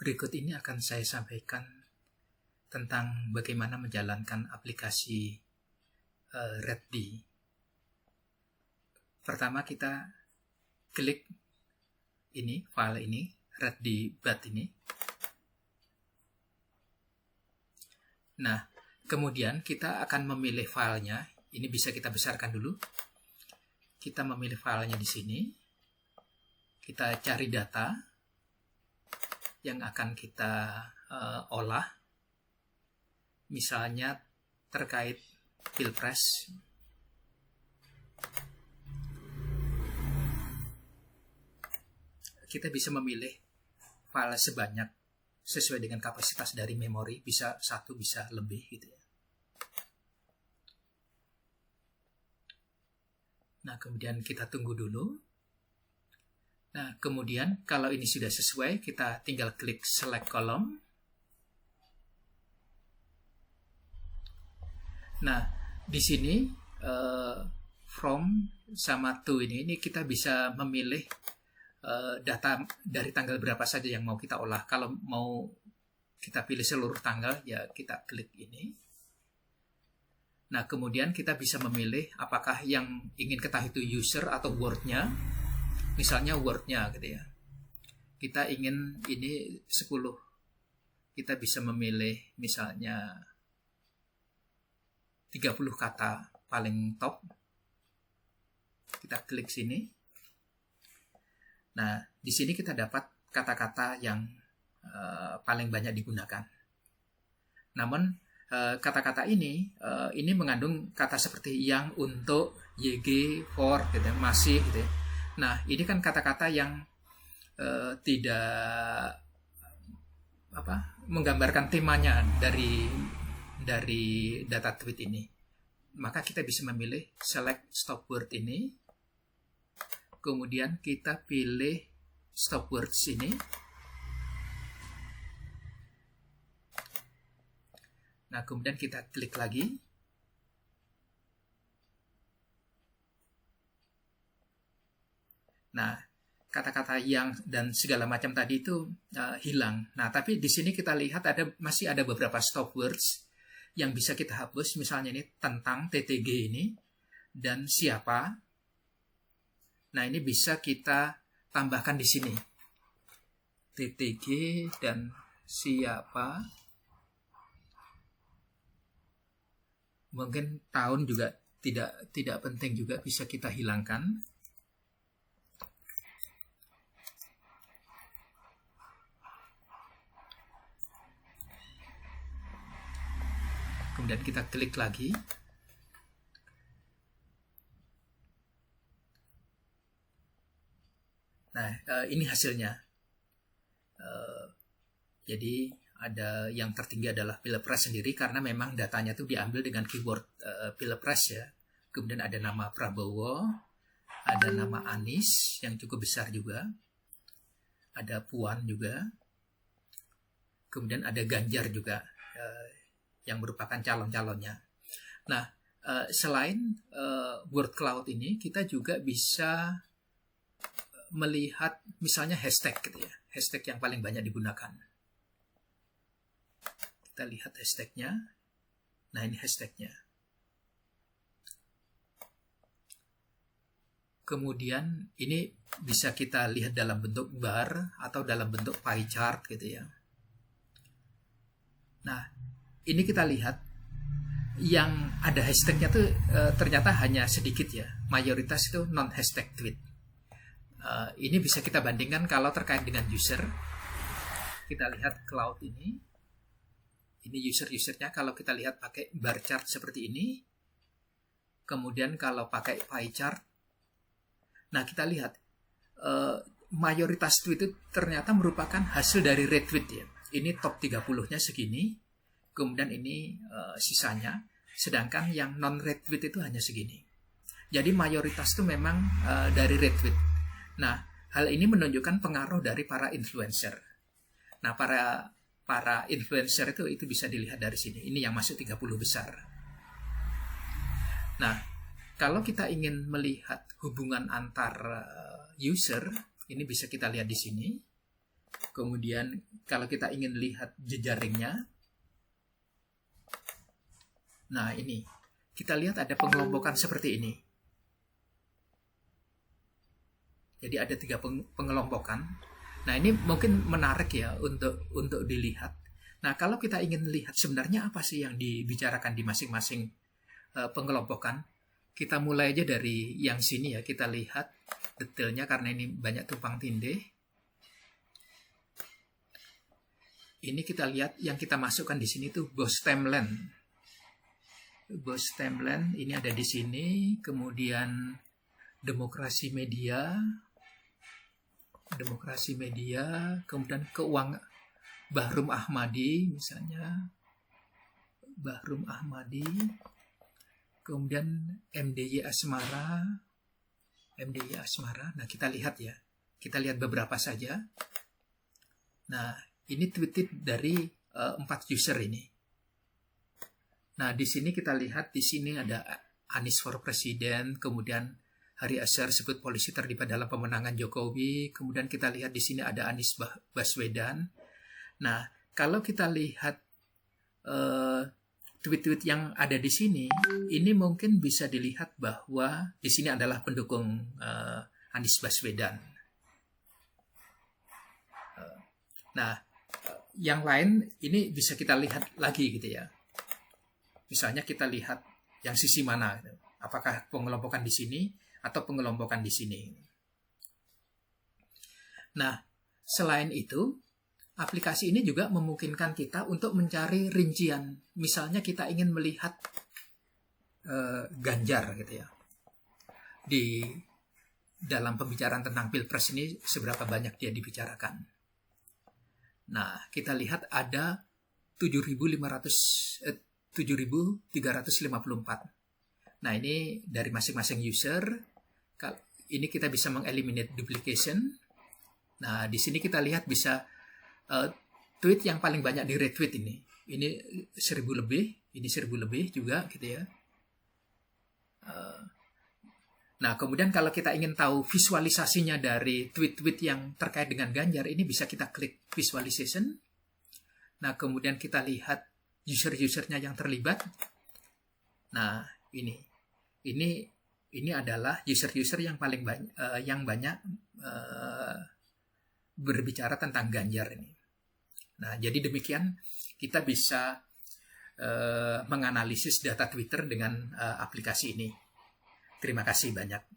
Berikut ini akan saya sampaikan tentang bagaimana menjalankan aplikasi Reddi. Pertama kita klik ini, file ini, Reddi.bat ini. Nah, kemudian kita akan memilih filenya. Ini bisa kita besarkan dulu. Kita memilih filenya di sini. Kita cari data yang akan kita olah. Misalnya terkait Pilpres. Kita bisa memilih file sebanyak sesuai dengan kapasitas dari memori, bisa satu, bisa lebih gitu ya. Nah, kemudian kita tunggu dulu. Nah, kemudian kalau ini sudah sesuai, kita tinggal klik select column. Nah, di sini from sama to ini kita bisa memilih data dari tanggal berapa saja yang mau kita olah. Kalau mau kita pilih seluruh tanggal, ya kita klik ini. Nah, kemudian kita bisa memilih apakah yang ingin ketahui itu user atau word-nya. Misalnya word-nya gitu ya. Kita ingin ini 10. Kita bisa memilih misalnya 30 kata paling top. Kita klik sini. Nah, di sini kita dapat kata-kata yang paling banyak digunakan. Namun, kata-kata ini mengandung kata seperti yang, untuk, YG, for, gitu, masih, gitu. Nah, ini kan kata-kata yang tidak menggambarkan temanya dari data tweet ini. Maka kita bisa memilih select stop word ini. Kemudian kita pilih stop words ini. Nah, kemudian kita klik lagi. Nah, kata-kata yang dan segala macam tadi itu hilang. Nah, tapi di sini kita lihat masih ada beberapa stop words yang bisa kita hapus. Misalnya ini tentang TTG ini dan siapa. Nah, ini bisa kita tambahkan di sini. TTG dan siapa. Mungkin tahun juga tidak penting, juga bisa kita hilangkan. Kemudian kita klik lagi. Nah, ini hasilnya. Jadi ada yang tertinggi adalah Pilpres sendiri karena memang datanya itu diambil dengan keyword Pilpres ya. Kemudian ada nama Prabowo, ada nama Anies yang cukup besar juga, ada Puan juga, kemudian ada Ganjar juga yang merupakan calon-calonnya. Nah, selain word cloud ini, kita juga bisa melihat misalnya hashtag gitu ya, hashtag yang paling banyak digunakan. Kita lihat hashtagnya. Nah, ini hashtagnya. Kemudian ini bisa kita lihat dalam bentuk bar atau dalam bentuk pie chart gitu ya. Nah, ini kita lihat yang ada hashtagnya tuh ternyata hanya sedikit ya. Mayoritas itu non hashtag tweet. Ini bisa kita bandingkan kalau terkait dengan user. Kita lihat cloud ini. Ini user-usernya kalau kita lihat pakai bar chart seperti ini. Kemudian kalau pakai pie chart. Nah, kita lihat mayoritas tweet itu ternyata merupakan hasil dari retweet ya. Ini top 30-nya segini. Kemudian ini sisanya. Sedangkan yang non-retweet itu hanya segini. Jadi mayoritas itu memang dari retweet. Nah, hal ini menunjukkan pengaruh dari para influencer. Nah, para influencer itu bisa dilihat dari sini. Ini yang masuk 30 besar. Nah, kalau kita ingin melihat hubungan antar user, ini bisa kita lihat di sini. Kemudian kalau kita ingin lihat jejaringnya, nah ini kita lihat ada pengelompokan seperti ini. Jadi ada 3 pengelompokan. Nah ini mungkin menarik ya untuk dilihat. Nah kalau kita ingin lihat sebenarnya apa sih yang dibicarakan di masing-masing pengelompokan, kita mulai aja dari yang sini ya, kita lihat detailnya karena ini banyak tumpang tindih. Ini kita lihat yang kita masukkan di sini tuh Bostemland. Bostemland ini ada di sini, kemudian demokrasi media, kemudian keuangan Bahrum Ahmadi misalnya, kemudian MDY Asmara. Nah kita lihat ya, kita lihat beberapa saja. Nah ini tweet dari 4 user ini. Nah di sini kita lihat, di sini ada Anies for President, kemudian Hari Azhar sebut polisi terlibat dalam pemenangan Jokowi, kemudian kita lihat di sini ada Anies Baswedan. Nah kalau kita lihat tweet-tweet yang ada di sini, ini mungkin bisa dilihat bahwa di sini adalah pendukung Anies Baswedan. Nah, yang lain ini bisa kita lihat lagi gitu ya. Misalnya kita lihat yang sisi mana, gitu. Apakah pengelompokan di sini atau pengelompokan di sini. Nah, selain itu, aplikasi ini juga memungkinkan kita untuk mencari rincian. Misalnya kita ingin melihat Ganjar gitu ya. Di dalam pembicaraan tentang Pilpres ini seberapa banyak dia dibicarakan. Nah, kita lihat ada 7.354. Nah, ini dari masing-masing user. Ini kita bisa mengeliminate duplication. Nah, di sini kita lihat bisa tweet yang paling banyak di retweet ini. Ini 1.000 lebih, ini 1.000 lebih juga gitu ya. Nah, kemudian kalau kita ingin tahu visualisasinya dari tweet-tweet yang terkait dengan Ganjar, ini bisa kita klik visualization. Nah, kemudian kita lihat user-usernya yang terlibat. Nah, ini adalah user-user yang paling banyak berbicara tentang Ganjar ini. Nah, jadi demikian kita bisa menganalisis data Twitter dengan aplikasi ini. Terima kasih banyak.